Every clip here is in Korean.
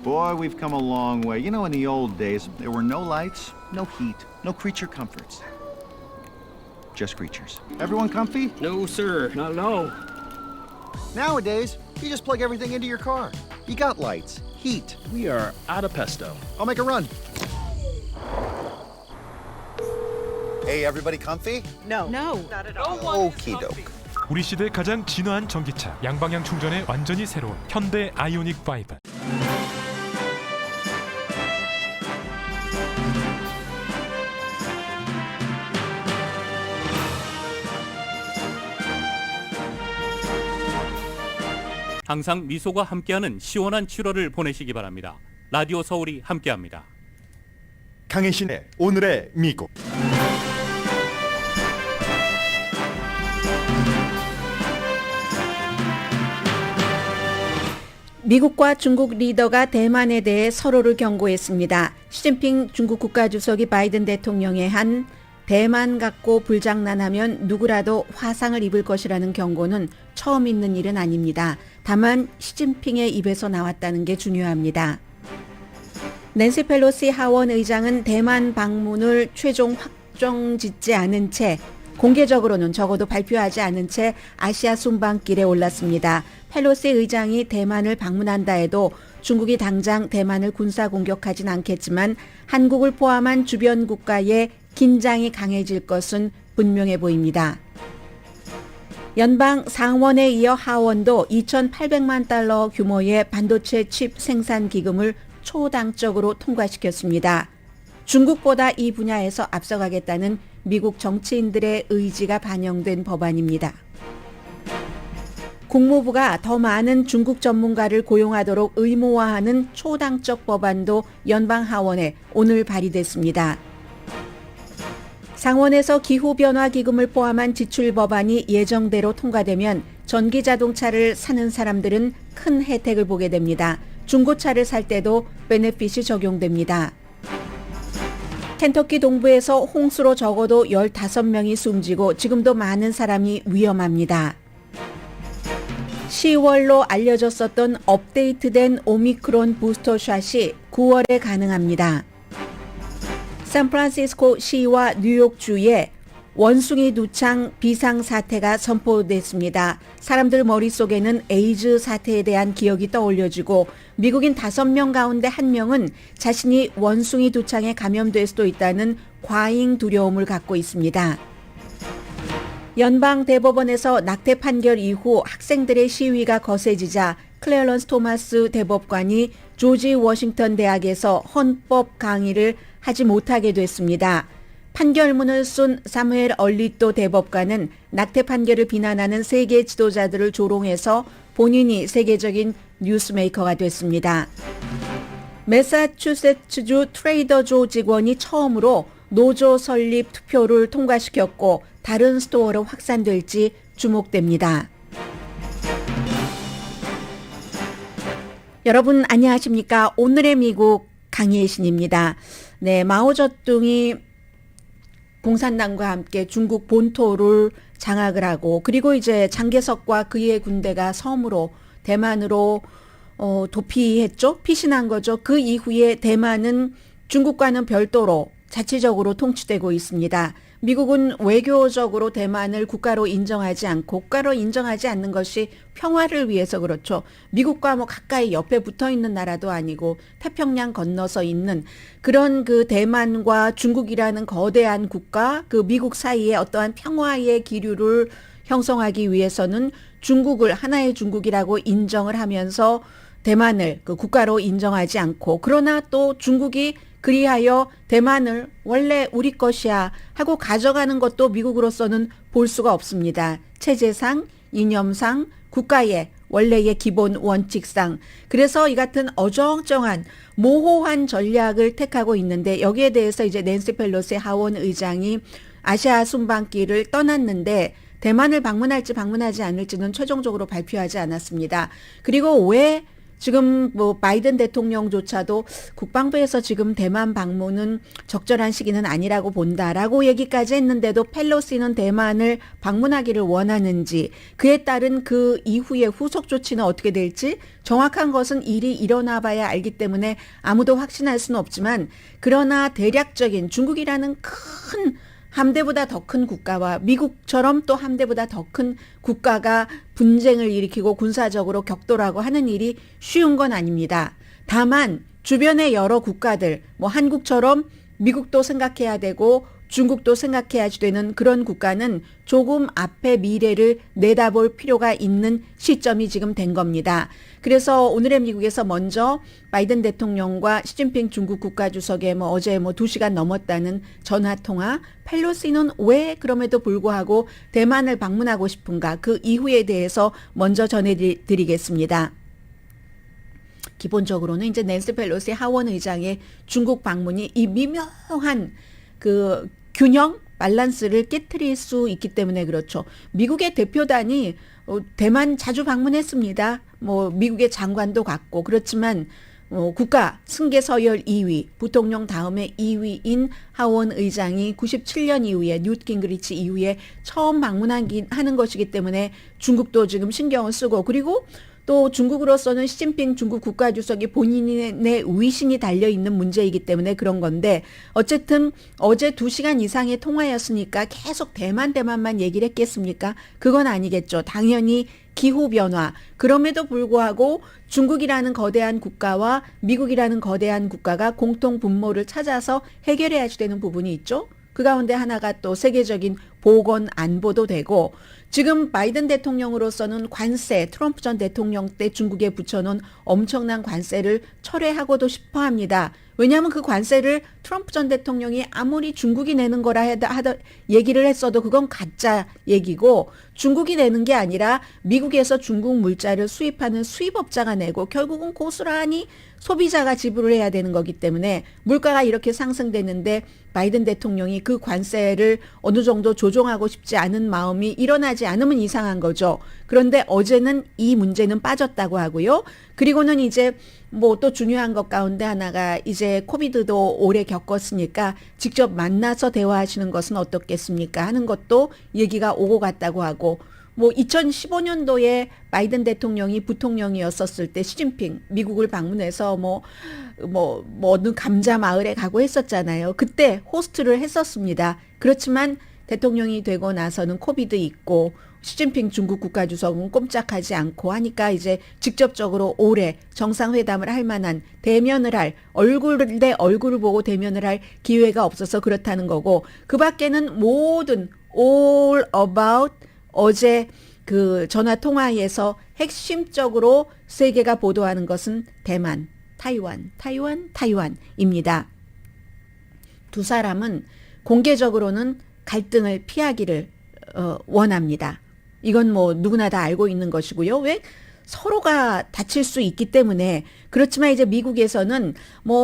Boy, we've come a long way. You know, in the old days, there were no lights, no heat, no creature comforts. Just creatures. Everyone comfy? No, sir. Not at all. Nowadays, you just plug everything into your car. You got lights, heat. We are out of pesto. I'll make a run. Hey, everybody comfy? No. Okie doke. 우리 시대 가장 진화한 전기차, 양방향 충전에 완전히 새로운 현대 아이오닉 5. 항상 미소가 함께하는 시원한 7월을 보내시기 바랍니다. 라디오 서울이 함께합니다. 강혜신의 오늘의 미국. 미국과 중국 리더가 대만에 대해 서로를 경고했습니다. 시진핑 중국 국가주석이 바이든 대통령에 한 대만 갖고 불장난하면 누구라도 화상을 입을 것이라는 경고는 처음 있는 일은 아닙니다. 다만 시진핑의 입에서 나왔다는 게 중요합니다. 낸시 펠로시 하원 의장은 대만 방문을 최종 확정짓지 않은 채 공개적으로는 적어도 발표하지 않은 채 아시아 순방길에 올랐습니다. 펠로시 의장이 대만을 방문한다 해도 중국이 당장 대만을 군사 공격하진 않겠지만 한국을 포함한 주변 국가의 긴장이 강해질 것은 분명해 보입니다. 연방 상원에 이어 하원도 2,800만 달러 규모의 반도체 칩 생산 기금을 초당적으로 통과시켰습니다. 중국보다 이 분야에서 앞서가겠다는 미국 정치인들의 의지가 반영된 법안입니다. 국무부가 더 많은 중국 전문가를 고용하도록 의무화하는 초당적 법안도 연방 하원에 오늘 발의됐습니다. 상원에서 기후변화 기금을 포함한 지출 법안이 예정대로 통과되면 전기 자동차를 사는 사람들은 큰 혜택을 보게 됩니다. 중고차를 살 때도 베네핏이 적용됩니다. 켄터키 동부에서 홍수로 적어도 15명이 숨지고 지금도 많은 사람이 위험합니다. 10월로 알려졌었던 업데이트된 오미크론 부스터샷이 9월에 가능합니다. 샌프란시스코 시와 뉴욕주에 원숭이 두창 비상사태가 선포됐습니다. 사람들 머릿속에는 에이즈 사태에 대한 기억이 떠올려지고 미국인 5명 가운데 1명은 자신이 원숭이 두창에 감염될 수도 있다는 과잉 두려움을 갖고 있습니다. 연방대법원에서 낙태 판결 이후 학생들의 시위가 거세지자 클래런스 토마스 대법관이 조지 워싱턴 대학에서 헌법 강의를 하지 못하게 됐습니다. 판결문을 쓴 사무엘 얼리또 대법관은 낙태 판결을 비난하는 세계 지도자들을 조롱해서 본인이 세계적인 뉴스메이커가 됐습니다. 매사추세츠주 트레이더조 직원이 처음으로 노조 설립 투표를 통과시켰고 다른 스토어로 확산될지 주목됩니다. 여러분 안녕하십니까? 오늘의 미국 강혜신입니다. 네, 마오쩌둥이 공산당과 함께 중국 본토를 장악을 하고 그리고 이제 장개석과 그의 군대가 섬으로 대만으로 도피했죠. 피신한 거죠. 그 이후에 대만은 중국과는 별도로 자치적으로 통치되고 있습니다. 미국은 외교적으로 대만을 국가로 인정하지 않고 국가로 인정하지 않는 것이 평화를 위해서 그렇죠. 미국과 뭐 가까이 옆에 붙어 있는 나라도 아니고 태평양 건너서 있는 그런 그 대만과 중국이라는 거대한 국가, 그 미국 사이에 어떠한 평화의 기류를 형성하기 위해서는 중국을 하나의 중국이라고 인정을 하면서 대만을 그 국가로 인정하지 않고 그러나 또 중국이 그리하여 대만을 원래 우리 것이야 하고 가져가는 것도 미국으로서는 볼 수가 없습니다. 체제상, 이념상, 국가의 원래의 기본 원칙상. 그래서 이 같은 어정쩡한 모호한 전략을 택하고 있는데 여기에 대해서 이제 낸시 펠로시 하원 의장이 아시아 순방길을 떠났는데 대만을 방문할지 방문하지 않을지는 최종적으로 발표하지 않았습니다. 그리고 왜 지금 뭐 바이든 대통령조차도 국방부에서 지금 대만 방문은 적절한 시기는 아니라고 본다라고 얘기까지 했는데도 펠로시는 대만을 방문하기를 원하는지, 그에 따른 그 이후의 후속 조치는 어떻게 될지 정확한 것은 일이 일어나 봐야 알기 때문에 아무도 확신할 수는 없지만, 그러나 대략적인 중국이라는 큰 함대보다 더 큰 국가와 미국처럼 또 함대보다 더 큰 국가가 분쟁을 일으키고 군사적으로 격돌하고 하는 일이 쉬운 건 아닙니다. 다만 주변의 여러 국가들, 뭐 한국처럼 미국도 생각해야 되고 중국도 생각해야 되는 그런 국가는 조금 앞의 미래를 내다볼 필요가 있는 시점이 지금 된 겁니다. 그래서 오늘의 미국에서 먼저 바이든 대통령과 시진핑 중국 국가주석의 어제 2시간 넘었다는 전화통화, 펠로시는 왜 그럼에도 불구하고 대만을 방문하고 싶은가, 그 이후에 대해서 먼저 전해드리겠습니다. 기본적으로는 이제 낸시 펠로시 하원 의장의 중국 방문이 이 미묘한 그 균형, 밸런스를 깨트릴 수 있기 때문에 그렇죠. 미국의 대표단이 대만 자주 방문했습니다. 미국의 장관도 갔고, 그렇지만 국가 승계 서열 2위, 부통령 다음에 2위인 하원 의장이 97년 이후에 뉴트 깅그리치 이후에 처음 방문하는 것이기 때문에 중국도 지금 신경을 쓰고, 그리고 또 중국으로서는 시진핑 중국 국가주석이 본인의 위신이 달려있는 문제이기 때문에 그런 건데, 어쨌든 어제 2시간 이상의 통화였으니까 계속 대만만 얘기를 했겠습니까? 그건 아니겠죠. 당연히 기후변화, 그럼에도 불구하고 중국이라는 거대한 국가와 미국이라는 거대한 국가가 공통 분모를 찾아서 해결해야 되는 부분이 있죠. 그 가운데 하나가 또 세계적인 보건 안보도 되고, 지금 바이든 대통령으로서는 관세, 트럼프 전 대통령 때 중국에 붙여놓은 엄청난 관세를 철회하고도 싶어 합니다. 왜냐하면 그 관세를 트럼프 전 대통령이 아무리 중국이 내는 거라 얘기를 했어도 그건 가짜 얘기고, 중국이 내는 게 아니라 미국에서 중국 물자를 수입하는 수입업자가 내고 결국은 고스란히 소비자가 지불을 해야 되는 거기 때문에 물가가 이렇게 상승되는데 바이든 대통령이 그 관세를 어느 정도 조정하고 싶지 않은 마음이 일어나지 않으면 이상한 거죠. 그런데 어제는 이 문제는 빠졌다고 하고요. 그리고는 이제 또 중요한 것 가운데 하나가 이제 코비드도 오래 겪었으니까 직접 만나서 대화하시는 것은 어떻겠습니까 하는 것도 얘기가 오고 갔다고 하고, 2015년도에 바이든 대통령이 부통령이었었을 때 시진핑 미국을 방문해서 어느 감자 마을에 가고 했었잖아요. 그때 호스트를 했었습니다. 그렇지만 대통령이 되고 나서는 코비드 있고 시진핑 중국 국가주석은 꼼짝하지 않고 하니까 이제 직접적으로 올해 정상회담을 할 만한, 대면을 할, 얼굴 대 얼굴을 보고 대면을 할 기회가 없어서 그렇다는 거고, 그 밖에는 모든 all about 어제 그 전화 통화에서 핵심적으로 세계가 보도하는 것은 대만, 타이완입니다. 두 사람은 공개적으로는 갈등을 피하기를 원합니다. 이건 누구나 다 알고 있는 것이고요. 왜? 서로가 다칠 수 있기 때문에. 그렇지만 이제 미국에서는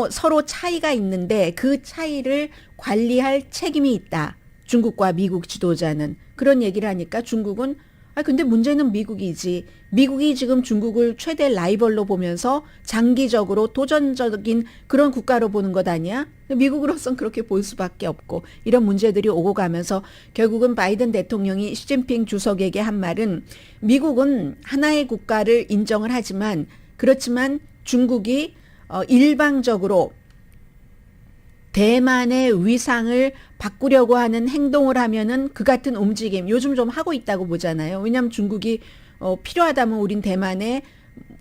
서로 차이가 있는데 그 차이를 관리할 책임이 있다. 중국과 미국 지도자는 그런 얘기를 하니까 중국은 근데 문제는 미국이지. 미국이 지금 중국을 최대 라이벌로 보면서 장기적으로 도전적인 그런 국가로 보는 것 아니야? 미국으로선 그렇게 볼 수밖에 없고, 이런 문제들이 오고 가면서 결국은 바이든 대통령이 시진핑 주석에게 한 말은, 미국은 하나의 국가를 인정을 하지만, 그렇지만 중국이 일방적으로 대만의 위상을 바꾸려고 하는 행동을 하면은 그 같은 움직임 요즘 좀 하고 있다고 보잖아요. 왜냐하면 중국이 필요하다면 우린 대만에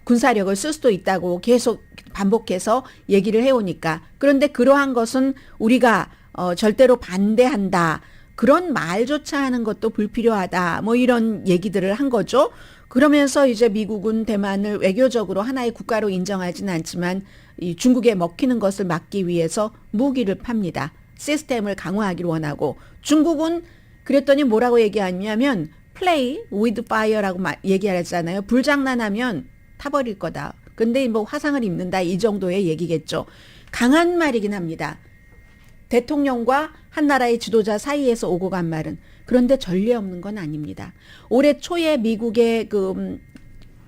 군사력을 쓸 수도 있다고 계속 반복해서 얘기를 해오니까. 그런데 그러한 것은 우리가 절대로 반대한다. 그런 말조차 하는 것도 불필요하다. 이런 얘기들을 한 거죠. 그러면서 이제 미국은 대만을 외교적으로 하나의 국가로 인정하지는 않지만 이 중국에 먹히는 것을 막기 위해서 무기를 팝니다. 시스템을 강화하기를 원하고, 중국은 그랬더니 뭐라고 얘기하냐면 play with fire라고 얘기하잖아요. 불장난하면 타버릴 거다. 근데 화상을 입는다, 이 정도의 얘기겠죠. 강한 말이긴 합니다. 대통령과 한 나라의 지도자 사이에서 오고 간 말은. 그런데 전례 없는 건 아닙니다. 올해 초에 미국의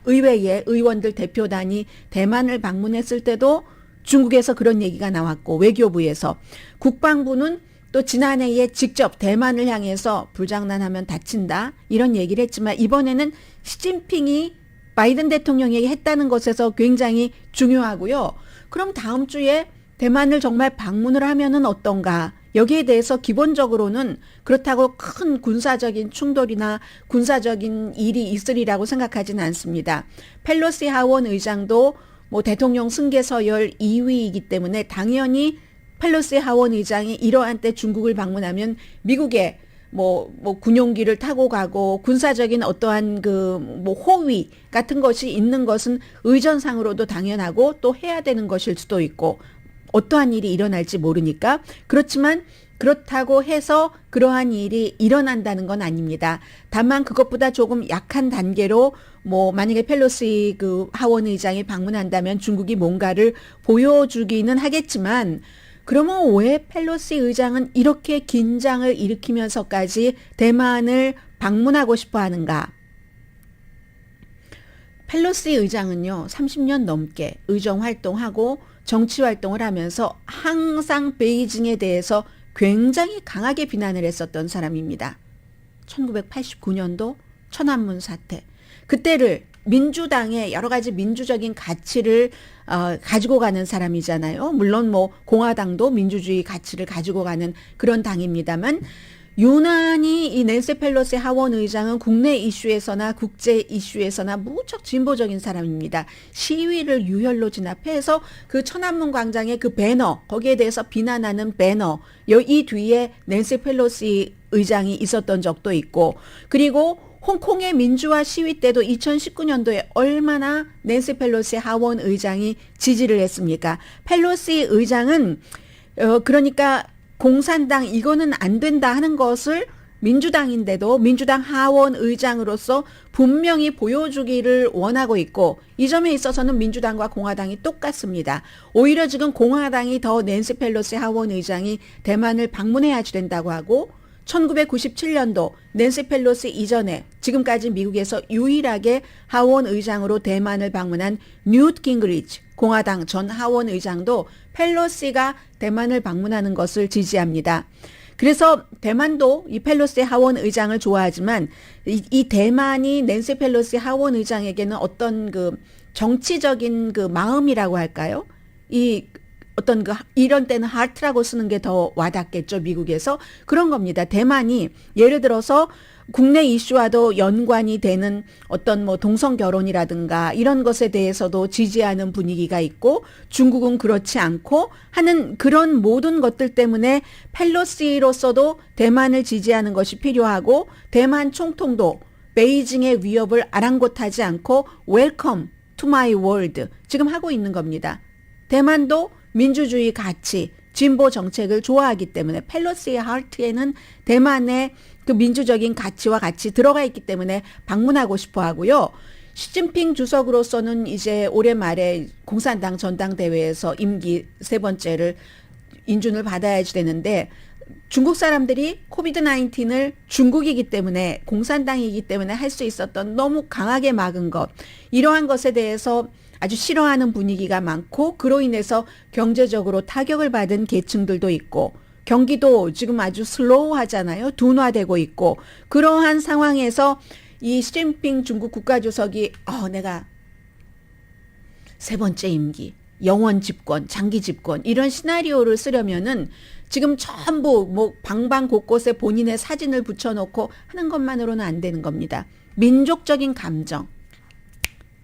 의회의 의원들 대표단이 대만을 방문했을 때도 중국에서 그런 얘기가 나왔고 외교부에서 국방부는 또 지난해에 직접 대만을 향해서 불장난하면 다친다 이런 얘기를 했지만 이번에는 시진핑이 바이든 대통령에게 했다는 것에서 굉장히 중요하고요. 그럼 다음 주에 대만을 정말 방문을 하면은 어떤가? 여기에 대해서 기본적으로는 그렇다고 큰 군사적인 충돌이나 군사적인 일이 있으리라고 생각하지는 않습니다. 펠로시 하원 의장도 뭐 대통령 승계 서열 2위이기 때문에 당연히 펠로시 하원 의장이 이러한 때 중국을 방문하면 미국의 뭐 군용기를 타고 가고 군사적인 어떠한 호위 같은 것이 있는 것은 의전상으로도 당연하고 또 해야 되는 것일 수도 있고 어떠한 일이 일어날지 모르니까 그렇지만 그렇다고 해서 그러한 일이 일어난다는 건 아닙니다. 다만 그것보다 조금 약한 단계로 만약에 펠로시 하원 의장이 방문한다면 중국이 뭔가를 보여주기는 하겠지만 그러면 왜 펠로시 의장은 이렇게 긴장을 일으키면서까지 대만을 방문하고 싶어 하는가? 펠로시 의장은요, 30년 넘게 의정 활동하고 정치 활동을 하면서 항상 베이징에 대해서 굉장히 강하게 비난을 했었던 사람입니다. 1989년도 천안문 사태. 그때를 민주당의 여러 가지 민주적인 가치를 가지고 가는 사람이잖아요. 물론 공화당도 민주주의 가치를 가지고 가는 그런 당입니다만 유난히 이 낸시 펠로시 하원 의장은 국내 이슈에서나 국제 이슈에서나 무척 진보적인 사람입니다. 시위를 유혈로 진압해서 그 천안문 광장의 그 배너 거기에 대해서 비난하는 배너 이 뒤에 낸시 펠로시 의장이 있었던 적도 있고 그리고 홍콩의 민주화 시위 때도 2019년도에 얼마나 낸시 펠로시 하원 의장이 지지를 했습니까? 펠로시 의장은 그러니까 공산당 이거는 안 된다 하는 것을 민주당인데도 민주당 하원 의장으로서 분명히 보여주기를 원하고 있고 이 점에 있어서는 민주당과 공화당이 똑같습니다. 오히려 지금 공화당이 더 낸시 펠로시 하원 의장이 대만을 방문해야지 된다고 하고 1997년도 낸시 펠로시 이전에 지금까지 미국에서 유일하게 하원 의장으로 대만을 방문한 뉴트 깅그리치 공화당 전 하원 의장도 펠로시가 대만을 방문하는 것을 지지합니다. 그래서 대만도 이 펠로시 하원 의장을 좋아하지만 이 대만이 낸시 펠로시 하원 의장에게는 어떤 정치적인 마음이라고 할까요? 이런 때는 하트라고 쓰는 게 더 와닿겠죠, 미국에서. 그런 겁니다. 대만이 예를 들어서 국내 이슈와도 연관이 되는 어떤 동성 결혼이라든가 이런 것에 대해서도 지지하는 분위기가 있고 중국은 그렇지 않고 하는 그런 모든 것들 때문에 펠로시로서도 대만을 지지하는 것이 필요하고 대만 총통도 베이징의 위협을 아랑곳하지 않고 웰컴 투 마이 월드 지금 하고 있는 겁니다. 대만도 민주주의 가치, 진보 정책을 좋아하기 때문에 펠로시의 하트에는 대만의 그 민주적인 가치와 같이 들어가 있기 때문에 방문하고 싶어 하고요. 시진핑 주석으로서는 이제 올해 말에 공산당 전당대회에서 임기 3번째를 인준을 받아야지 되는데 중국 사람들이 코비드-19을 중국이기 때문에 공산당이기 때문에 할 수 있었던 너무 강하게 막은 것 이러한 것에 대해서 아주 싫어하는 분위기가 많고 그로 인해서 경제적으로 타격을 받은 계층들도 있고 경기도 지금 아주 슬로우하잖아요. 둔화되고 있고 그러한 상황에서 이 시진핑 중국 국가주석이 내가 3번째 임기, 영원 집권, 장기 집권 이런 시나리오를 쓰려면은 지금 전부 방방 곳곳에 본인의 사진을 붙여놓고 하는 것만으로는 안 되는 겁니다. 민족적인 감정.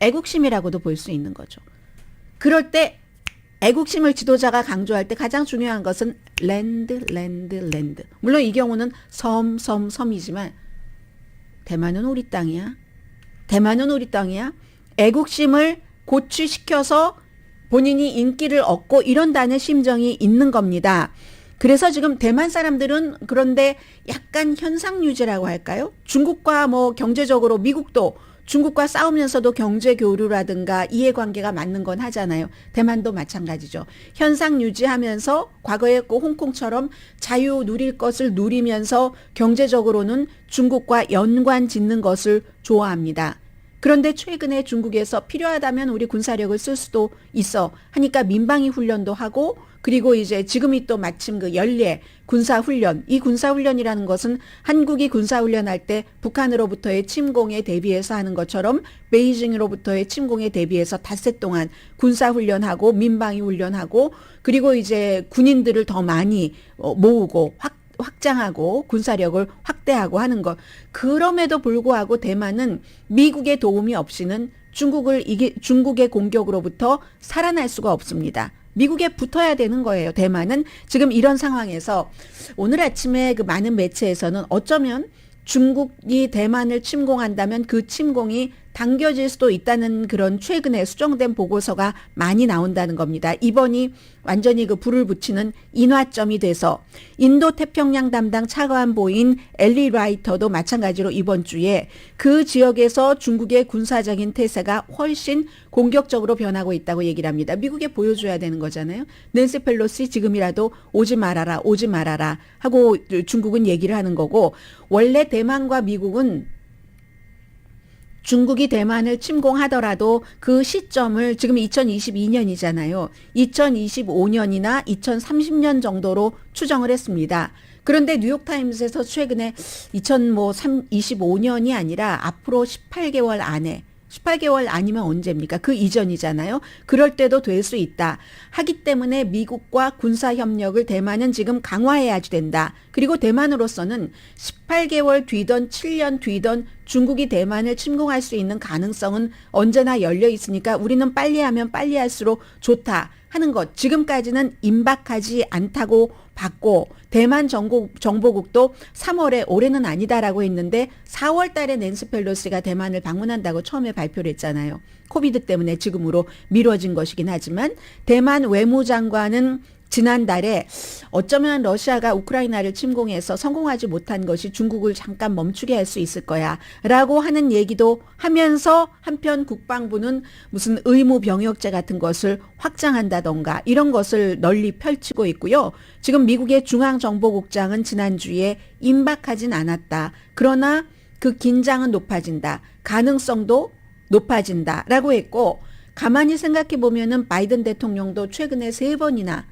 애국심이라고도 볼 수 있는 거죠. 그럴 때 애국심을 지도자가 강조할 때 가장 중요한 것은 랜드. 물론 이 경우는 섬이지만 대만은 우리 땅이야. 애국심을 고취시켜서 본인이 인기를 얻고 이런다는 심정이 있는 겁니다. 그래서 지금 대만 사람들은 그런데 약간 현상유지라고 할까요? 중국과 경제적으로 미국도 중국과 싸우면서도 경제 교류라든가 이해관계가 맞는 건 하잖아요. 대만도 마찬가지죠. 현상 유지하면서 과거에 홍콩처럼 자유 누릴 것을 누리면서 경제적으로는 중국과 연관 짓는 것을 좋아합니다. 그런데 최근에 중국에서 필요하다면 우리 군사력을 쓸 수도 있어 하니까 민방위 훈련도 하고 그리고 이제 지금이 또 마침 그 연례 군사훈련, 이 군사훈련이라는 것은 한국이 군사훈련할 때 북한으로부터의 침공에 대비해서 하는 것처럼 베이징으로부터의 침공에 대비해서 닷새 동안 군사훈련하고 민방위 훈련하고 그리고 이제 군인들을 더 많이 모으고 확장하고 군사력을 확대하고 하는 것. 그럼에도 불구하고 대만은 미국의 도움이 없이는 중국의 공격으로부터 살아날 수가 없습니다. 미국에 붙어야 되는 거예요. 대만은 지금 이런 상황에서 오늘 아침에 그 많은 매체에서는 어쩌면 중국이 대만을 침공한다면 그 침공이 당겨질 수도 있다는 그런 최근에 수정된 보고서가 많이 나온다는 겁니다. 이번이 완전히 그 불을 붙이는 인화점이 돼서 인도 태평양 담당 차관보인 엘리 라이터도 마찬가지로 이번 주에 그 지역에서 중국의 군사적인 태세가 훨씬 공격적으로 변하고 있다고 얘기를 합니다. 미국에 보여줘야 되는 거잖아요. 낸시 펠로시 지금이라도 오지 말아라 하고 중국은 얘기를 하는 거고 원래 대만과 미국은 중국이 대만을 침공하더라도 그 시점을 지금 2022년이잖아요. 2025년이나 2030년 정도로 추정을 했습니다. 그런데 뉴욕타임스에서 최근에 2025년이 아니라 앞으로 18개월 안에 18개월 아니면 언제입니까? 그 이전이잖아요. 그럴 때도 될 수 있다. 하기 때문에 미국과 군사협력을 대만은 지금 강화해야 된다. 그리고 대만으로서는 18개월 뒤던 7년 뒤던 중국이 대만을 침공할 수 있는 가능성은 언제나 열려 있으니까 우리는 빨리 하면 빨리 할수록 좋다 하는 것. 지금까지는 임박하지 않다고 봤고 대만 정보국도 3월에 올해는 아니다라고 했는데 4월 달에 낸시 펠로시가 대만을 방문한다고 처음에 발표를 했잖아요. 코비드 때문에 지금으로 미뤄진 것이긴 하지만 대만 외무장관은 지난달에 어쩌면 러시아가 우크라이나를 침공해서 성공하지 못한 것이 중국을 잠깐 멈추게 할 수 있을 거야 라고 하는 얘기도 하면서 한편 국방부는 무슨 의무 병역제 같은 것을 확장한다던가 이런 것을 널리 펼치고 있고요. 지금 미국의 중앙정보국장은 지난주에 임박하진 않았다. 그러나 그 긴장은 높아진다. 가능성도 높아진다 라고 했고 가만히 생각해 보면은 바이든 대통령도 최근에 3번이나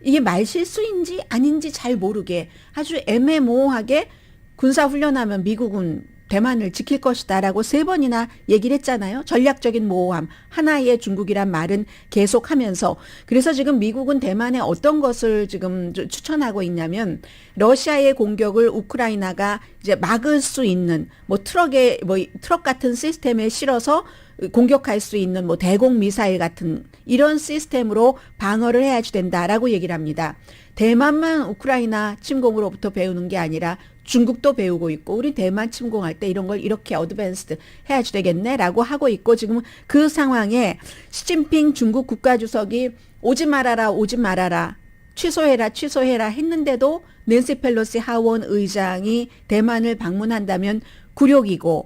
이게 말실수인지 아닌지 잘 모르게 아주 애매모호하게 군사훈련하면 미국은 대만을 지킬 것이다 라고 3번이나 얘기를 했잖아요. 전략적인 모호함, 하나의 중국이란 말은 계속하면서 그래서 지금 미국은 대만에 어떤 것을 지금 추천하고 있냐면 러시아의 공격을 우크라이나가 이제 막을 수 있는 트럭 같은 시스템에 실어서 공격할 수 있는 대공 미사일 같은 이런 시스템으로 방어를 해야지 된다라고 얘기를 합니다. 대만만 우크라이나 침공으로부터 배우는 게 아니라 중국도 배우고 있고 우리 대만 침공할 때 이런 걸 이렇게 어드밴스드 해야지 되겠네라고 하고 있고 지금 그 상황에 시진핑 중국 국가주석이 오지 말아라 취소해라 했는데도 낸시 펠로시 하원 의장이 대만을 방문한다면 굴욕이고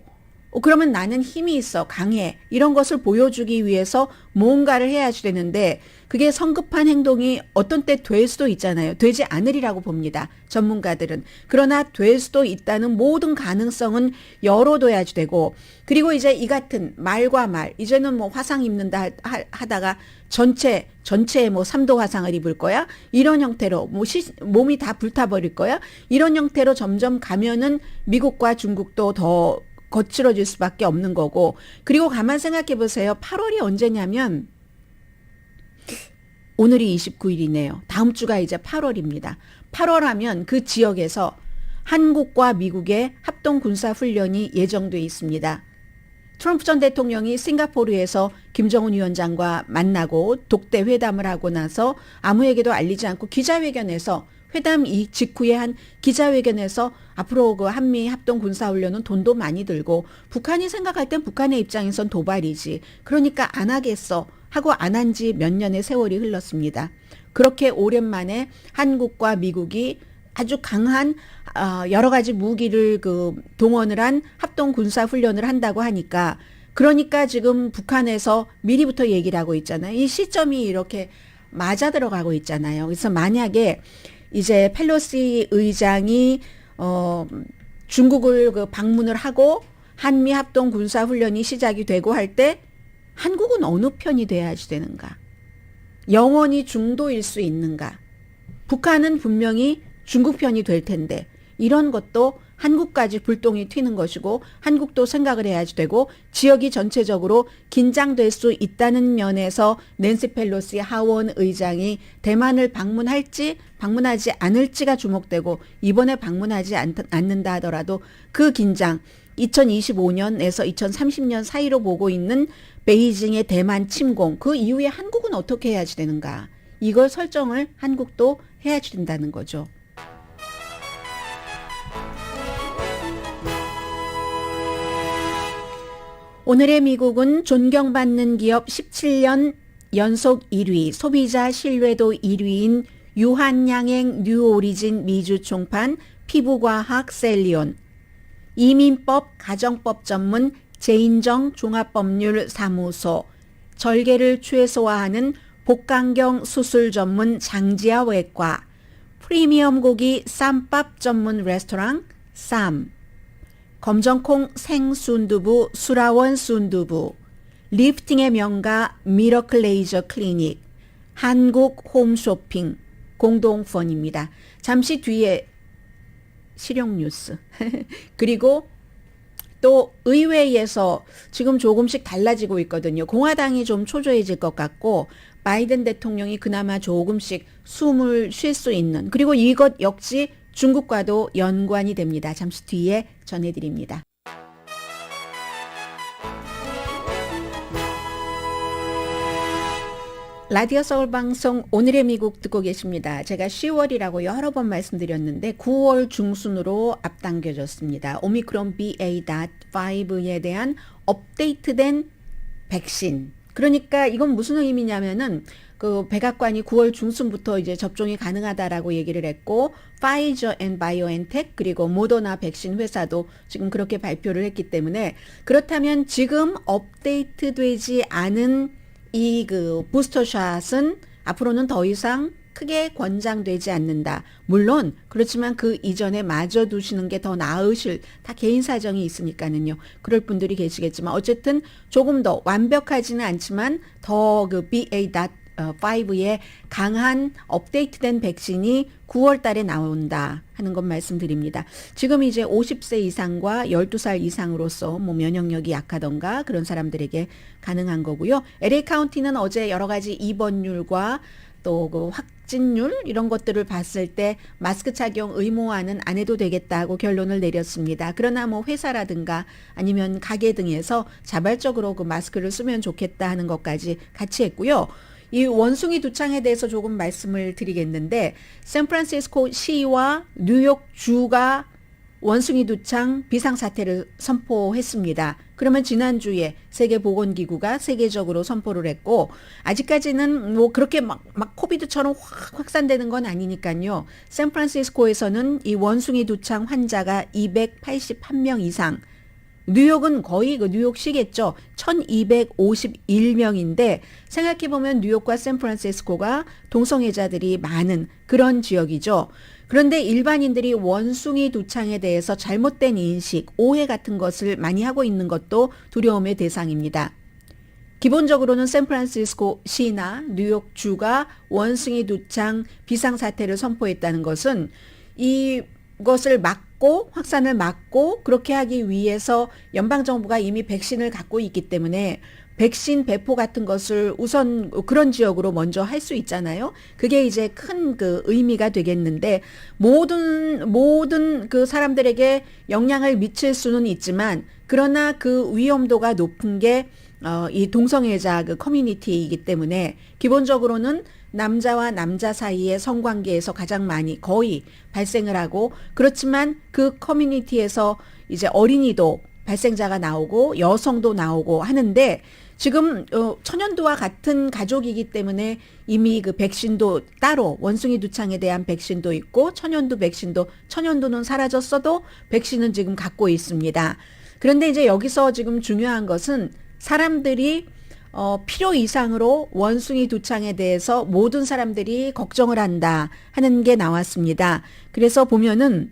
그러면 나는 힘이 있어 강해 이런 것을 보여주기 위해서 뭔가를 해야지 되는데 그게 성급한 행동이 어떤 때 될 수도 있잖아요. 되지 않으리라고 봅니다. 전문가들은. 그러나 될 수도 있다는 모든 가능성은 열어둬야지 되고 그리고 이제 이 같은 말과 말 이제는 화상 입는다 하다가 전체에 3도 화상을 입을 거야? 이런 형태로 몸이 다 불타버릴 거야? 이런 형태로 점점 가면은 미국과 중국도 더 거칠어질 수밖에 없는 거고 그리고 가만 생각해 보세요. 8월이 언제냐면 오늘이 29일이네요. 다음 주가 이제 8월입니다. 8월 하면 그 지역에서 한국과 미국의 합동 군사훈련이 예정돼 있습니다. 트럼프 전 대통령이 싱가포르에서 김정은 위원장과 만나고 독대 회담을 하고 나서 아무에게도 알리지 않고 기자회견에서 회담 직후에 한 기자회견에서 앞으로 그 한미 합동 군사훈련은 돈도 많이 들고 북한이 생각할 땐 북한의 입장에선 도발이지. 그러니까 안 하겠어 하고 안 한 지 몇 년의 세월이 흘렀습니다. 그렇게 오랜만에 한국과 미국이 아주 강한 여러 가지 무기를 동원을 한 합동 군사훈련을 한다고 하니까 그러니까 지금 북한에서 미리부터 얘기를 하고 있잖아요. 이 시점이 이렇게 맞아 들어가고 있잖아요. 그래서 만약에 이제 펠로시 의장이 중국을 방문을 하고 한미 합동 군사 훈련이 시작이 되고 할 때 한국은 어느 편이 돼야지 되는가? 영원히 중도일 수 있는가? 북한은 분명히 중국 편이 될 텐데 이런 것도 한국까지 불똥이 튀는 것이고 한국도 생각을 해야지 되고 지역이 전체적으로 긴장될 수 있다는 면에서 낸시 펠로시 하원 의장이 대만을 방문할지 방문하지 않을지가 주목되고 이번에 방문하지 않는다 하더라도 그 긴장 2025년에서 2030년 사이로 보고 있는 베이징의 대만 침공 그 이후에 한국은 어떻게 해야지 되는가 이걸 설정을 한국도 해야지 된다는 거죠. 오늘의 미국은 존경받는 기업 17년 연속 1위, 소비자 신뢰도 1위인 유한양행 뉴오리진 미주 총판 피부과학 셀리온, 이민법 가정법 전문 제인정 종합법률 사무소, 절개를 최소화하는 복강경 수술 전문 장지아 외과, 프리미엄 고기 쌈밥 전문 레스토랑 쌈, 검정콩 생순두부 수라원 순두부, 리프팅의 명가 미러클 레이저 클리닉, 한국 홈쇼핑 공동펀입니다. 잠시 뒤에 실용 뉴스 그리고 또 의회에서 지금 조금씩 달라지고 있거든요. 공화당이 좀 초조해질 것 같고 바이든 대통령이 그나마 조금씩 숨을 쉴 수 있는 그리고 이것 역시 중국과도 연관이 됩니다. 잠시 뒤에 전해드립니다. 라디오 서울 방송 오늘의 미국 듣고 계십니다. 제가 10월이라고 여러 번 말씀드렸는데 9월 중순으로 앞당겨졌습니다. 오미크론 BA.5에 대한 업데이트된 백신. 그러니까 이건 무슨 의미냐면은 그 백악관이 9월 중순부터 이제 접종이 가능하다라고 얘기를 했고 파이저 앤 바이오엔텍 그리고 모더나 백신 회사도 지금 그렇게 발표를 했기 때문에 그렇다면 지금 업데이트되지 않은 이 그 부스터샷은 앞으로는 더 이상 크게 권장되지 않는다. 물론 그렇지만 그 이전에 맞아두시는 게 더 나으실 다 개인 사정이 있으니까는요. 그럴 분들이 계시겠지만 어쨌든 조금 더 완벽하지는 않지만 더 그 BA.5의 강한 업데이트된 백신이 9월 달에 나온다 하는 것 말씀드립니다. 지금 이제 50세 이상과 12살 이상으로서 뭐 면역력이 약하던가 그런 사람들에게 가능한 거고요. LA 카운티는 어제 여러 가지 입원율과 또 그 확진율 이런 것들을 봤을 때 마스크 착용 의무화는 안 해도 되겠다고 결론을 내렸습니다. 그러나 뭐 회사라든가 아니면 가게 등에서 자발적으로 그 마스크를 쓰면 좋겠다 하는 것까지 같이 했고요. 이 원숭이 두창에 대해서 조금 말씀을 드리겠는데 샌프란시스코 시와 뉴욕 주가 원숭이 두창 비상사태를 선포했습니다. 그러면 지난주에 세계보건기구가 세계적으로 선포를 했고 아직까지는 뭐 그렇게 막 코비드처럼 확 확산되는 건 아니니까요. 샌프란시스코에서는 이 원숭이 두창 환자가 281명 이상 뉴욕은 거의 그 뉴욕시겠죠. 1251명인데 생각해보면 뉴욕과 샌프란시스코가 동성애자들이 많은 그런 지역이죠. 그런데 일반인들이 원숭이 두창에 대해서 잘못된 인식, 오해 같은 것을 많이 하고 있는 것도 두려움의 대상입니다. 기본적으로는 샌프란시스코 시나 뉴욕 주가 원숭이 두창 비상사태를 선포했다는 것은 이것을 막고 확산을 막고 그렇게 하기 위해서 연방정부가 이미 백신을 갖고 있기 때문에 백신 배포 같은 것을 우선 그런 지역으로 먼저 할 수 있잖아요. 그게 이제 큰 그 의미가 되겠는데 모든 그 사람들에게 영향을 미칠 수는 있지만 그러나 그 위험도가 높은 게 이 동성애자 그 커뮤니티이기 때문에 기본적으로는 남자와 남자 사이의 성관계에서 가장 많이 거의 발생을 하고 그렇지만 그 커뮤니티에서 이제 어린이도 발생자가 나오고 여성도 나오고 하는데 지금 천연두와 같은 가족이기 때문에 이미 그 백신도 따로 원숭이 두창에 대한 백신도 있고 천연두 백신도 천연두는 사라졌어도 백신은 지금 갖고 있습니다. 그런데 이제 여기서 지금 중요한 것은 사람들이 필요 이상으로 원숭이 두창에 대해서 모든 사람들이 걱정을 한다 하는 게 나왔습니다. 그래서 보면은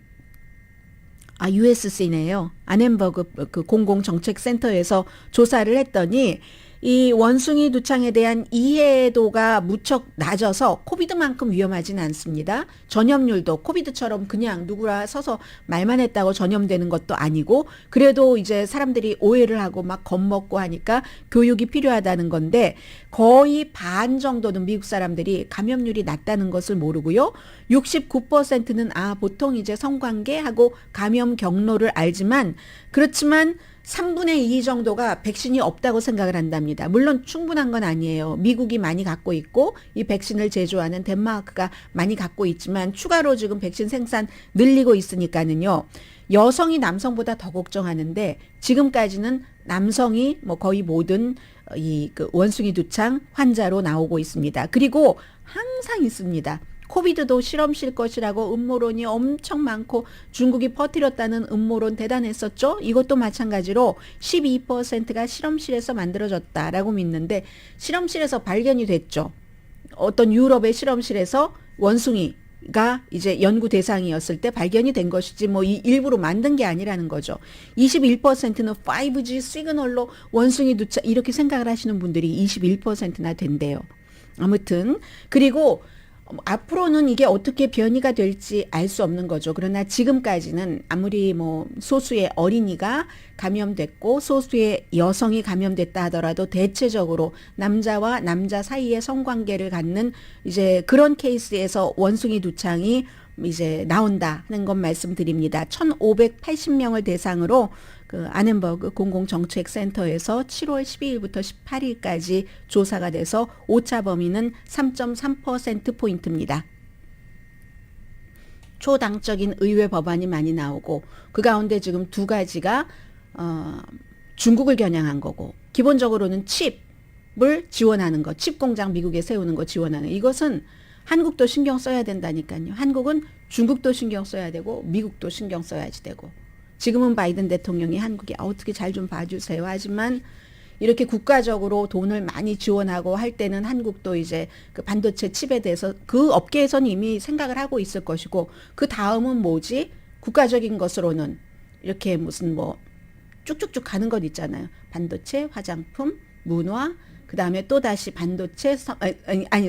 USC네요. 아넨버그 그 공공정책센터에서 조사를 했더니 이 원숭이 두창에 대한 이해도가 무척 낮아서 코비드만큼 위험하진 않습니다. 전염률도 코비드처럼 그냥 누구라 서서 말만 했다고 전염되는 것도 아니고 그래도 이제 사람들이 오해를 하고 막 겁먹고 하니까 교육이 필요하다는 건데 거의 반 정도는 미국 사람들이 감염률이 낮다는 것을 모르고요. 69%는 보통 이제 성관계하고 감염 경로를 알지만 그렇지만 3분의 2 정도가 백신이 없다고 생각을 한답니다. 물론 충분한 건 아니에요. 미국이 많이 갖고 있고 이 백신을 제조하는 덴마크가 많이 갖고 있지만 추가로 지금 백신 생산 늘리고 있으니까는요. 여성이 남성보다 더 걱정하는데 지금까지는 남성이 뭐 거의 모든 그 원숭이 두창 환자로 나오고 있습니다. 그리고 항상 있습니다. 코비드도 실험실 것이라고 음모론이 엄청 많고 중국이 퍼뜨렸다는 음모론 대단했었죠. 이것도 마찬가지로 12%가 실험실에서 만들어졌다라고 믿는데 실험실에서 발견이 됐죠. 어떤 유럽의 실험실에서 원숭이가 이제 연구 대상이었을 때 발견이 된 것이지 뭐 일부러 만든 게 아니라는 거죠. 21%는 5G 시그널로 원숭이 두차 이렇게 생각을 하시는 분들이 21%나 된대요. 아무튼 그리고 앞으로는 이게 어떻게 변이가 될지 알 수 없는 거죠. 그러나 지금까지는 아무리 뭐 소수의 어린이가 감염됐고 소수의 여성이 감염됐다 하더라도 대체적으로 남자와 남자 사이의 성관계를 갖는 이제 그런 케이스에서 원숭이 두창이 이제 나온다는 것 말씀드립니다. 1,580명을 대상으로 그 아넨버그 공공정책센터에서 7월 12일부터 18일까지 조사가 돼서 오차 범위는 3.3%포인트입니다. 초당적인 의회 법안이 많이 나오고 그 가운데 지금 두 가지가 중국을 겨냥한 거고 기본적으로는 칩을 지원하는 거, 칩 공장 미국에 세우는 거 지원하는 이것은 한국도 신경 써야 된다니까요. 한국은 중국도 신경 써야 되고 미국도 신경 써야지 되고 지금은 바이든 대통령이 한국이 어떻게 잘 좀 봐주세요 하지만 이렇게 국가적으로 돈을 많이 지원하고 할 때는 한국도 이제 그 반도체 칩에 대해서 그 업계에서는 이미 생각을 하고 있을 것이고 그 다음은 뭐지? 국가적인 것으로는 이렇게 무슨 뭐 쭉쭉쭉 가는 것 있잖아요. 반도체, 화장품, 문화, 그 다음에 또 다시 반도체,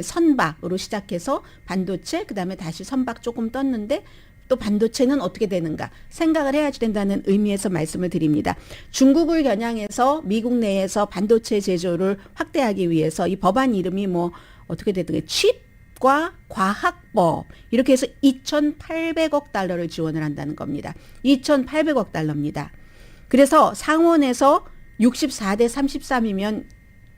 선박으로 시작해서 반도체, 그 다음에 다시 선박 조금 떴는데 또 반도체는 어떻게 되는가 생각을 해야지 된다는 의미에서 말씀을 드립니다. 중국을 겨냥해서 미국 내에서 반도체 제조를 확대하기 위해서 이 법안 이름이 뭐 어떻게 되든 칩과 과학법 이렇게 해서 2,800억 달러를 지원을 한다는 겁니다. 2,800억 달러입니다. 그래서 상원에서 64대 33이면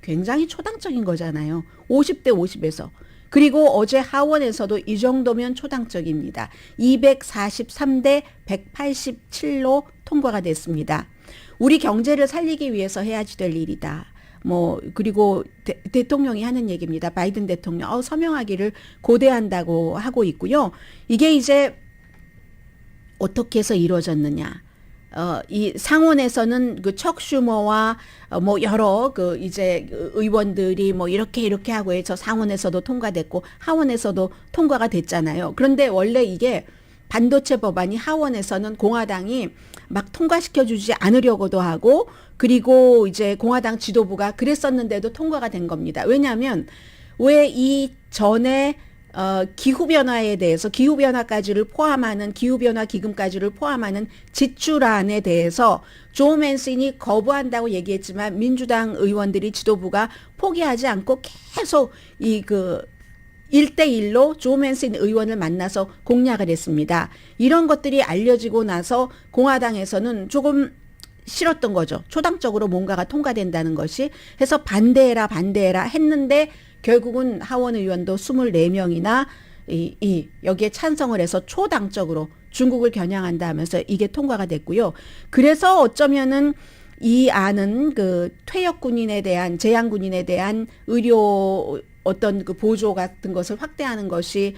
굉장히 초당적인 거잖아요. 50대 50에서. 그리고 어제 하원에서도 이 정도면 초당적입니다. 243대 187로 통과가 됐습니다. 우리 경제를 살리기 위해서 해야지 될 일이다. 뭐 그리고 대통령이 하는 얘기입니다. 바이든 대통령 서명하기를 고대한다고 하고 있고요. 이게 이제 어떻게 해서 이루어졌느냐? 이 상원에서는 그 척 슈머와 뭐 여러 그 이제 의원들이 뭐 이렇게 하고 해서 상원에서도 통과됐고 하원에서도 통과가 됐잖아요. 그런데 원래 이게 반도체 법안이 하원에서는 공화당이 막 통과시켜 주지 않으려고도 하고 그리고 이제 공화당 지도부가 그랬었는데도 통과가 된 겁니다. 왜냐하면 왜 이 전에 기후변화에 대해서 기후변화까지를 포함하는 기후변화 기금까지를 포함하는 지출안에 대해서 조 맨슨이 거부한다고 얘기했지만 민주당 의원들이 지도부가 포기하지 않고 계속 이 그 1대1로 조 맨슨 의원을 만나서 공략을 했습니다. 이런 것들이 알려지고 나서 공화당에서는 조금 싫었던 거죠. 초당적으로 뭔가가 통과된다는 것이 해서 반대해라 했는데 결국은 하원 의원도 24명이나 여기에 찬성을 해서 초당적으로 중국을 겨냥한다 하면서 이게 통과가 됐고요. 그래서 어쩌면은 이 안은 그 퇴역 군인에 대한 재양 군인에 대한 의료 어떤 그 보조 같은 것을 확대하는 것이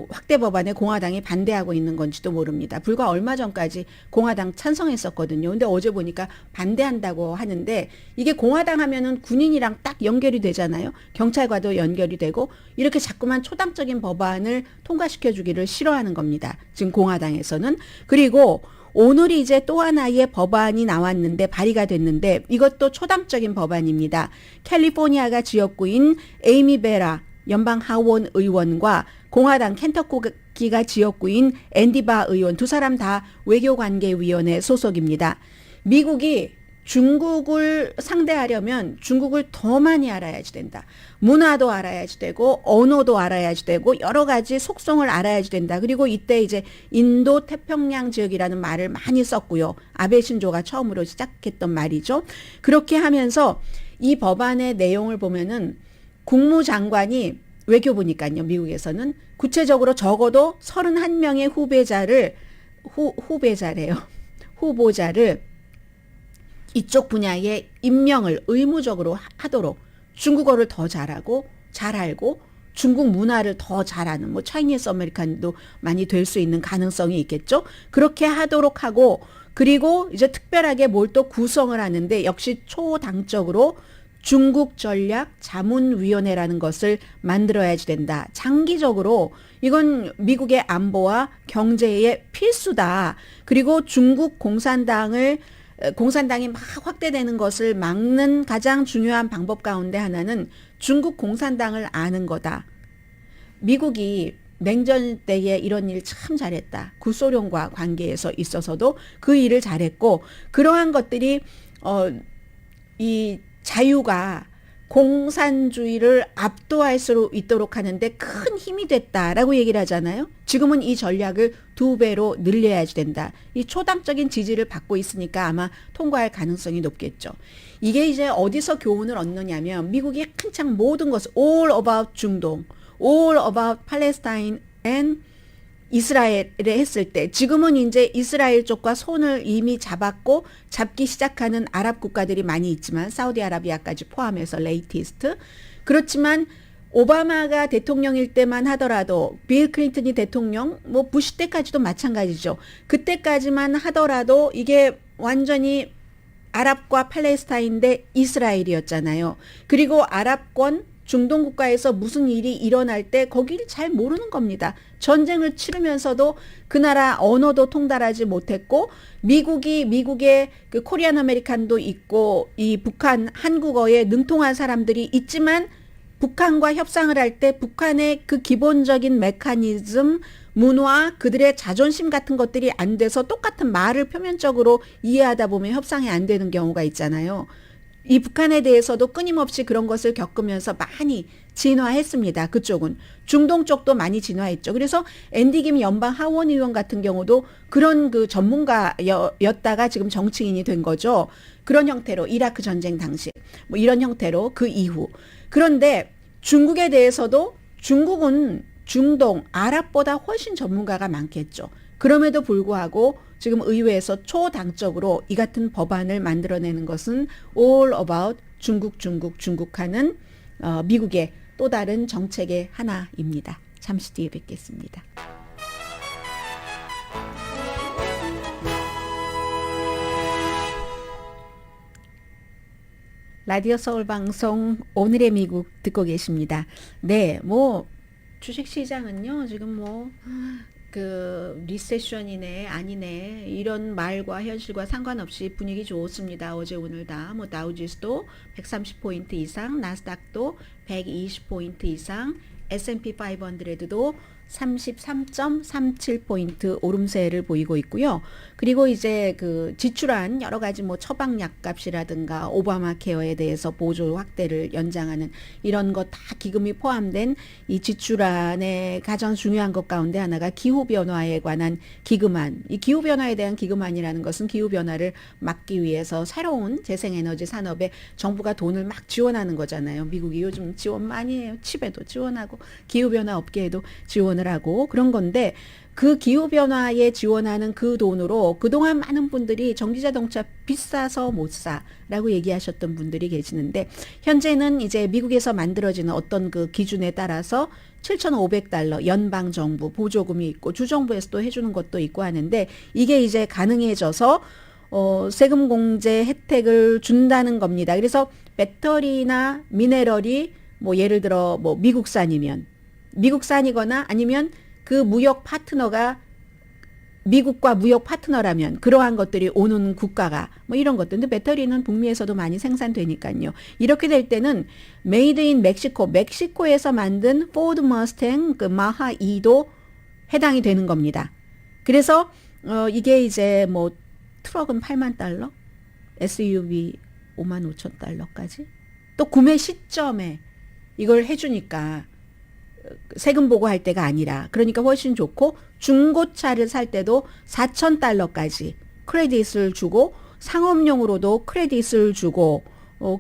확대 법안에 공화당이 반대하고 있는 건지도 모릅니다. 불과 얼마 전까지 공화당 찬성했었거든요. 근데 어제 보니까 반대한다고 하는데 이게 공화당 하면은 군인이랑 딱 연결이 되잖아요. 경찰과도 연결이 되고 이렇게 자꾸만 초당적인 법안을 통과시켜 주기를 싫어하는 겁니다. 지금 공화당에서는. 그리고 오늘 이제 또 하나의 법안이 나왔는데 발의가 됐는데 이것도 초당적인 법안입니다. 캘리포니아가 지역구인 에이미 베라 연방 하원 의원과 공화당 켄터키가 지역구인 앤디 바 의원 두 사람 다 외교관계위원회 소속입니다. 미국이 중국을 상대하려면 중국을 더 많이 알아야지 된다. 문화도 알아야지 되고 언어도 알아야지 되고 여러 가지 속성을 알아야지 된다. 그리고 이때 이제 인도 태평양 지역이라는 말을 많이 썼고요. 아베 신조가 처음으로 시작했던 말이죠. 그렇게 하면서 이 법안의 내용을 보면은 국무장관이 외교부니까요. 미국에서는 구체적으로 적어도 31명의 후보자를 이쪽 분야에 임명을 의무적으로 하도록 중국어를 더 잘하고 잘 알고 중국 문화를 더 잘하는 뭐 차이니스 아메리칸도 많이 될 수 있는 가능성이 있겠죠. 그렇게 하도록 하고 그리고 이제 특별하게 뭘 또 구성을 하는데 역시 초당적으로 중국 전략 자문위원회라는 것을 만들어야지 된다. 장기적으로 이건 미국의 안보와 경제에 필수다. 그리고 중국 공산당이 막 확대되는 것을 막는 가장 중요한 방법 가운데 하나는 중국 공산당을 아는 거다. 미국이 냉전 때에 이런 일 참 잘했다. 구소련과 관계에서 있어서도 그 일을 잘했고 그러한 것들이 이 자유가 공산주의를 압도할 수 있도록 하는데 큰 힘이 됐다라고 얘기를 하잖아요. 지금은 이 전략을 2배로 늘려야지 된다. 이 초당적인 지지를 받고 있으니까 아마 통과할 가능성이 높겠죠. 이게 이제 어디서 교훈을 얻느냐면 미국이 한창 모든 것을 all about 중동, all about Palestine and 이스라엘에 했을 때 지금은 이제 이스라엘 쪽과 손을 이미 잡았고 잡기 시작하는 아랍 국가들이 많이 있지만 사우디아라비아까지 포함해서 레이티스트 그렇지만 오바마가 대통령일 때만 하더라도 빌 클린턴이 대통령 뭐 부시 때까지도 마찬가지죠. 그때까지만 하더라도 이게 완전히 아랍과 팔레스타인 대 이스라엘이었잖아요. 그리고 아랍권 중동 국가에서 무슨 일이 일어날 때 거기를 잘 모르는 겁니다. 전쟁을 치르면서도 그 나라 언어도 통달하지 못했고 미국의 그 코리안 아메리칸도 있고 이 북한 한국어에 능통한 사람들이 있지만 북한과 협상을 할 때 북한의 그 기본적인 메커니즘, 문화, 그들의 자존심 같은 것들이 안 돼서 똑같은 말을 표면적으로 이해하다 보면 협상이 안 되는 경우가 있잖아요. 이 북한에 대해서도 끊임없이 그런 것을 겪으면서 많이 진화했습니다. 그쪽은. 중동 쪽도 많이 진화했죠. 그래서 앤디 김 연방 하원 의원 같은 경우도 그런 그 전문가였다가 지금 정치인이 된 거죠. 그런 형태로 이라크 전쟁 당시 뭐 이런 형태로 그 이후. 그런데 중국에 대해서도 중국은 중동, 아랍보다 훨씬 전문가가 많겠죠. 그럼에도 불구하고 지금 의회에서 초당적으로 이 같은 법안을 만들어내는 것은 all about 중국 하는 미국의 또 다른 정책의 하나입니다. 잠시 뒤에 뵙겠습니다. 라디오 서울 방송 오늘의 미국 듣고 계십니다. 네, 뭐 주식시장은요 지금 그 리세션이네 아니네 이런 말과 현실과 상관없이 분위기 좋습니다. 어제 오늘 다 뭐 다우지수도 130포인트 이상, 나스닥도 120포인트 이상, S&P 500도 33.37포인트 오름세를 보이고 있고요. 그리고 이제 그 지출한 여러 가지 뭐 처방약 값이라든가 오바마 케어에 대해서 보조 확대를 연장하는 이런 것 다 기금이 포함된 이 지출안의 가장 중요한 것 가운데 하나가 기후변화에 관한 기금안. 이 기후변화에 대한 기금안이라는 것은 기후변화를 막기 위해서 새로운 재생에너지 산업에 정부가 돈을 막 지원하는 거잖아요. 미국이 요즘 지원 많이 해요. 칩에도 지원하고 기후변화 업계에도 지원을 하고 그런 건데 그 기후변화에 지원하는 그 돈으로 그동안 많은 분들이 전기자동차 비싸서 못 사라고 얘기하셨던 분들이 계시는데 현재는 이제 미국에서 만들어지는 어떤 그 기준에 따라서 $7,500 연방정부 보조금이 있고 주정부에서도 해주는 것도 있고 하는데 이게 이제 가능해져서 세금 공제 혜택을 준다는 겁니다. 그래서 배터리나 미네랄이 뭐 예를 들어 뭐 미국산이거나 아니면 그 무역 파트너가 미국과 무역 파트너라면 그러한 것들이 오는 국가가 뭐 이런 것들. 근데 배터리는 북미에서도 많이 생산되니까요. 이렇게 될 때는 메이드 인 멕시코, 멕시코에서 만든 포드 머스탱 그 마하 2도 해당이 되는 겁니다. 그래서 이게 이제 뭐 트럭은 8만 달러, SUV 5만 5천 달러까지 또 구매 시점에 이걸 해주니까 세금 보고할 때가 아니라 그러니까 훨씬 좋고 중고차를 살 때도 4천 달러까지 크레딧을 주고 상업용으로도 크레딧을 주고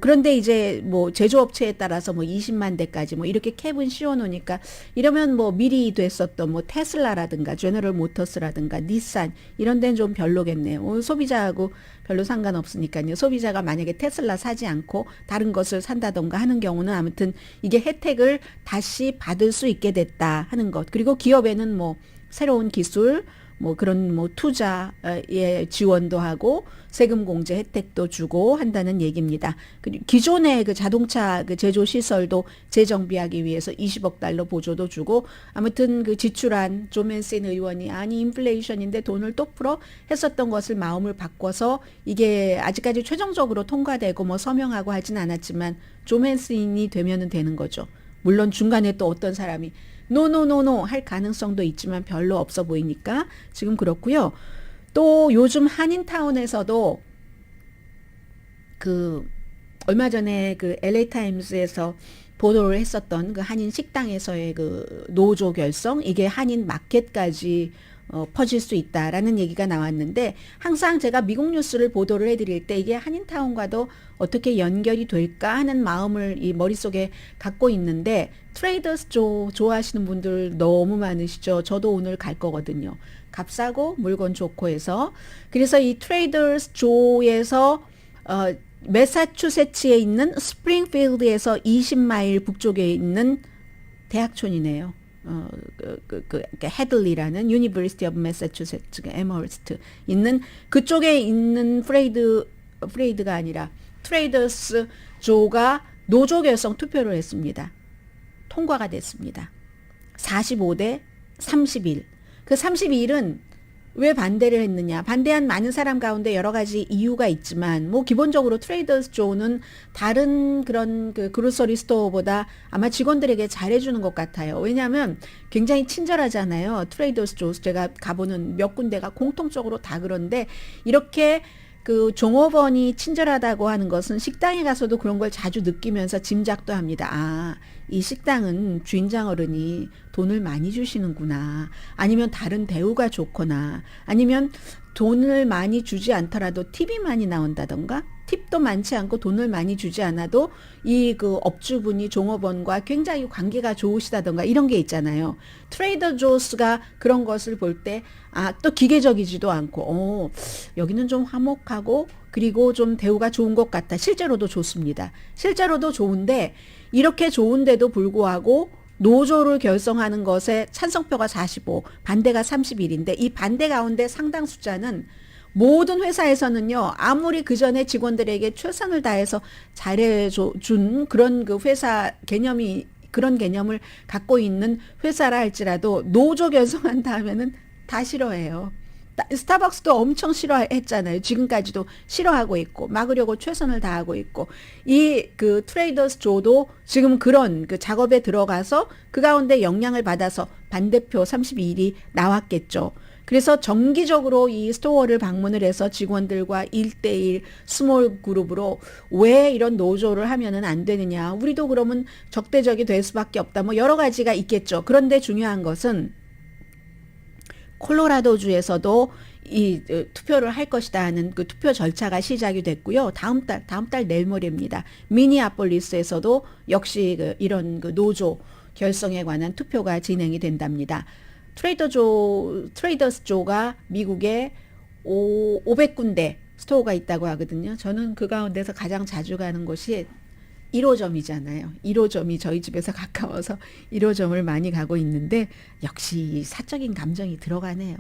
그런데 이제 뭐 제조업체에 따라서 뭐 20만 대까지 뭐 이렇게 캡은 씌워놓으니까 이러면 뭐 미리 됐었던 뭐 테슬라라든가 제너럴 모터스라든가 닛산 이런 데는 좀 별로겠네요. 소비자하고 별로 상관없으니까요. 소비자가 만약에 테슬라 사지 않고 다른 것을 산다던가 하는 경우는 아무튼 이게 혜택을 다시 받을 수 있게 됐다 하는 것. 그리고 기업에는 뭐 새로운 기술 뭐 그런 뭐 투자에 지원도 하고 세금 공제 혜택도 주고 한다는 얘기입니다. 그리고 기존의 그 자동차 그 제조 시설도 재정비하기 위해서 20억 달러 보조도 주고 아무튼 그 지출한 조맨신 의원이 아니 인플레이션인데 돈을 또 풀어 했었던 것을 마음을 바꿔서 이게 아직까지 최종적으로 통과되고 뭐 서명하고 하진 않았지만 조맨신이 되면은 되는 거죠. 물론 중간에 또 어떤 사람이 노노노노 할 가능성도 있지만 별로 없어 보이니까 지금 그렇고요. 또 요즘 한인타운에서도 그 얼마 전에 그 LA 타임스에서 보도를 했었던 그 한인 식당에서의 그 노조 결성 이게 한인 마켓까지 퍼질 수 있다라는 얘기가 나왔는데 항상 제가 미국 뉴스를 보도를 해드릴 때 이게 한인타운과도 어떻게 연결이 될까 하는 마음을 이 머릿속에 갖고 있는데 트레이더스 조 좋아하시는 분들 너무 많으시죠. 저도 오늘 갈 거거든요. 값싸고 물건 좋고 해서 그래서 이 트레이더스 조에서 매사추세츠에 있는 스프링필드에서 20마일 북쪽에 있는 대학촌이네요. 헤들리라는 유니버시티 오브 매사추세츠 에머스트 있는 그쪽에 있는 프레이드가 아니라 트레이더스 조가 노조 결성 투표를 했습니다. 통과가 됐습니다. 45대 31. 그 31은 왜 반대를 했느냐? 반대한 많은 사람 가운데 여러 가지 이유가 있지만 뭐 기본적으로 트레이더스 조는 다른 그런 그 그로서리 스토어보다 아마 직원들에게 잘해주는 것 같아요. 왜냐하면 굉장히 친절하잖아요. 트레이더스 조 제가 가보는 몇 군데가 공통적으로 다 그런데 이렇게 그 종업원이 친절하다고 하는 것은 식당에 가서도 그런 걸 자주 느끼면서 짐작도 합니다. 아, 이 식당은 주인장 어른이 돈을 많이 주시는구나. 아니면 다른 대우가 좋거나 아니면 돈을 많이 주지 않더라도 팁이 많이 나온다던가 팁도 많지 않고 돈을 많이 주지 않아도 이 그 업주분이 종업원과 굉장히 관계가 좋으시다던가 이런 게 있잖아요. 트레이더 조스가 그런 것을 볼 때 아, 또 기계적이지도 않고 여기는 좀 화목하고 그리고 좀 대우가 좋은 것 같다. 실제로도 좋습니다. 실제로도 좋은데 이렇게 좋은데도 불구하고 노조를 결성하는 것에 찬성표가 45, 반대가 31인데 이 반대 가운데 상당 숫자는 모든 회사에서는요, 아무리 그 전에 직원들에게 최선을 다해서 잘해준 그런 그 회사 개념이, 그런 개념을 갖고 있는 회사라 할지라도 노조 결성한다 하면은 다 싫어해요. 스타벅스도 엄청 싫어했잖아요. 지금까지도 싫어하고 있고 막으려고 최선을 다하고 있고 이 그 트레이더스 조도 지금 그런 그 작업에 들어가서 그 가운데 영향을 받아서 반대표 32일이 나왔겠죠. 그래서 정기적으로 이 스토어를 방문을 해서 직원들과 1대1 스몰 그룹으로 왜 이런 노조를 하면은 안 되느냐. 우리도 그러면 적대적이 될 수밖에 없다. 뭐 여러 가지가 있겠죠. 그런데 중요한 것은 콜로라도주에서도 이 투표를 할 것이다 하는 그 투표 절차가 시작이 됐고요. 다음 달 내일 모레입니다. 미니아폴리스에서도 역시 이런 그 노조 결성에 관한 투표가 진행이 된답니다. 트레이더스 조가 미국에 500군데 스토어가 있다고 하거든요. 저는 그 가운데서 가장 자주 가는 곳이 1호점이잖아요. 1호점이 저희 집에서 가까워서 1호점을 많이 가고 있는데 역시 사적인 감정이 들어가네요.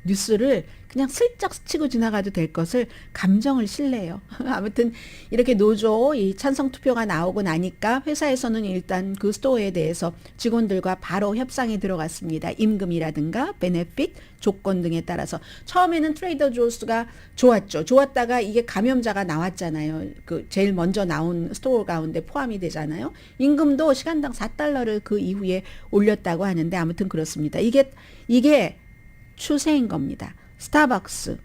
뉴스를 그냥 슬쩍 스치고 지나가도 될 것을 감정을 실래요. 아무튼 이렇게 노조 이 찬성 투표가 나오고 나니까 회사에서는 일단 그 스토어에 대해서 직원들과 바로 협상에 들어갔습니다. 임금이라든가 베네핏, 조건 등에 따라서. 처음에는 트레이더 조스가 좋았죠. 좋았다가 이게 감염자가 나왔잖아요. 그 제일 먼저 나온 스토어 가운데 포함이 되잖아요. 임금도 시간당 $4를 그 이후에 올렸다고 하는데 아무튼 그렇습니다. 이게 추세인 겁니다. 스타벅스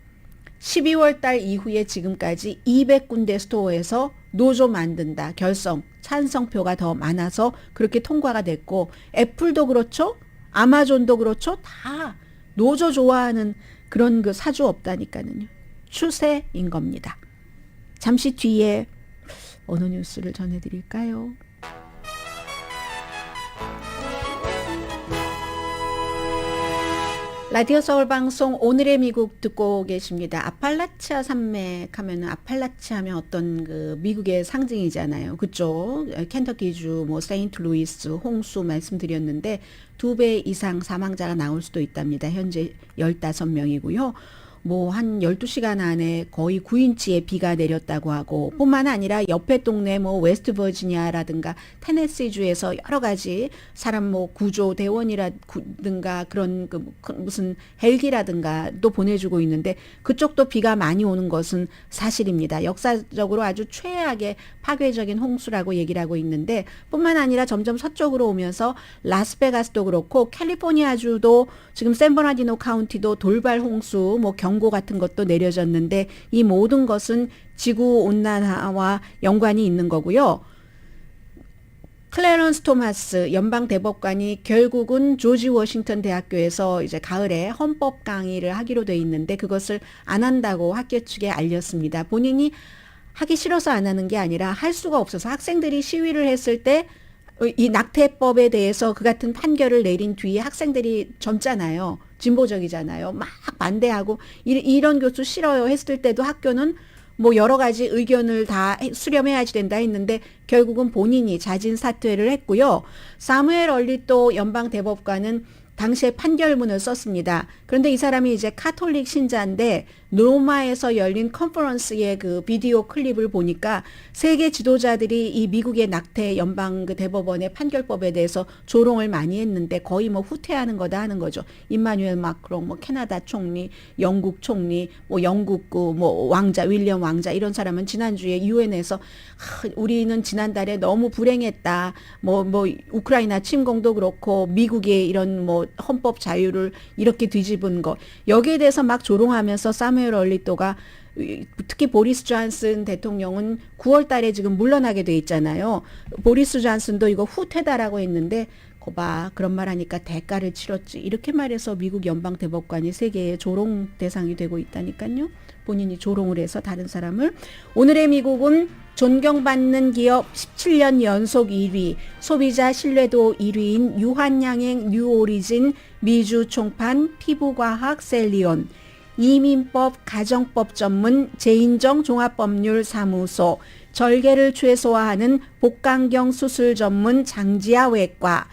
12월 달 이후에 지금까지 200군데 스토어에서 노조 만든다 결성 찬성표가 더 많아서 그렇게 통과가 됐고 애플도 그렇죠. 아마존도 그렇죠. 다 노조 좋아하는 그런 그 사주 없다니까는요. 추세인 겁니다. 잠시 뒤에 어느 뉴스를 전해드릴까요? 라디오 서울 방송 오늘의 미국 듣고 계십니다. 아팔라치아 산맥 하면은 아팔라치 하면 어떤 그 미국의 상징이잖아요. 그쪽 켄터키주 뭐 세인트루이스 홍수 말씀드렸는데 2배 이상 사망자가 나올 수도 있답니다. 현재 15명이고요. 뭐 한 12시간 안에 거의 9인치의 비가 내렸다고 하고 뿐만 아니라 옆에 동네 뭐 웨스트 버지니아라든가 테네시주에서 여러 가지 사람 뭐 구조 대원이라든가 그런 그 무슨 헬기라든가 또 보내주고 있는데 그쪽도 비가 많이 오는 것은 사실입니다. 역사적으로 아주 최악의 파괴적인 홍수라고 얘기를 하고 있는데 뿐만 아니라 점점 서쪽으로 오면서 라스베가스도 그렇고 캘리포니아주도 지금 샌버나디노 카운티도 돌발 홍수 뭐 경고 같은 것도 내려졌는데 이 모든 것은 지구 온난화와 연관이 있는 거고요. 클래런스 토마스 연방 대법관이 결국은 조지 워싱턴 대학교에서 이제 가을에 헌법 강의를 하기로 돼 있는데 그것을 안 한다고 학교 측에 알렸습니다. 본인이 하기 싫어서 안 하는 게 아니라 할 수가 없어서 학생들이 시위를 했을 때 이 낙태법에 대해서 그 같은 판결을 내린 뒤에 학생들이 젊잖아요. 진보적이잖아요. 막 반대하고 이런 교수 싫어요 했을 때도 학교는 뭐 여러 가지 의견을 다 수렴해야지 된다 했는데 결국은 본인이 자진 사퇴를 했고요. 사무엘 얼리또 연방 대법관은 당시에 판결문을 썼습니다. 그런데 이 사람이 이제 카톨릭 신자인데 로마에서 열린 컨퍼런스의 그 비디오 클립을 보니까 세계 지도자들이 이 미국의 낙태 연방 그 대법원의 판결법에 대해서 조롱을 많이 했는데 거의 뭐 후퇴하는 거다 하는 거죠. 임마누엘 마크롱, 뭐 캐나다 총리, 영국 총리, 뭐 영국 뭐 왕자 윌리엄 왕자 이런 사람은 지난주에 유엔에서 우리는 지난달에 너무 불행했다. 뭐 우크라이나 침공도 그렇고 미국의 이런 뭐 헌법 자유를 이렇게 뒤집은 거 여기에 대해서 막 조롱하면서 사무엘 얼리또가 특히 보리스 존슨 대통령은 9월 달에 지금 물러나게 돼 있잖아요. 보리스 존슨도 이거 후퇴다라고 했는데 거봐 그런 말 하니까 대가를 치렀지 이렇게 말해서 미국 연방 대법관이 세계의 조롱 대상이 되고 있다니까요. 본인이 조롱을 해서 다른 사람을. 오늘의 미국은 존경받는 기업 17년 연속 1위, 소비자 신뢰도 1위인 유한양행 뉴오리진 미주 총판 피부과학 셀리온, 이민법 가정법 전문 제인정 종합법률사무소, 절개를 최소화하는 복강경 수술 전문 장지아 외과,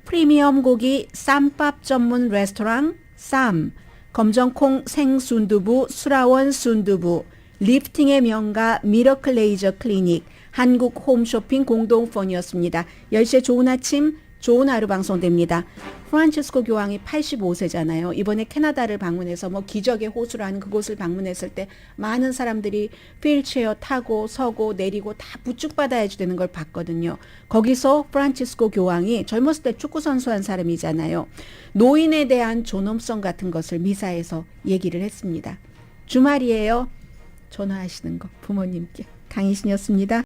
프리미엄 고기 쌈밥 전문 레스토랑 쌈, 검정콩 생순두부 수라원 순두부, 리프팅의 명가 미러클 레이저 클리닉, 한국 홈쇼핑 공동폰이었습니다. 10시에 좋은 아침 좋은 하루 방송됩니다. 프란치스코 교황이 85세잖아요. 이번에 캐나다를 방문해서 뭐 기적의 호수라는 그곳을 방문했을 때 많은 사람들이 휠체어 타고 서고 내리고 다 부축받아야지 되는 걸 봤거든요. 거기서 프란치스코 교황이 젊었을 때 축구선수 한 사람이잖아요. 노인에 대한 존엄성 같은 것을 미사에서 얘기를 했습니다. 주말이에요. 전화하시는 거 부모님께. 강희신이었습니다.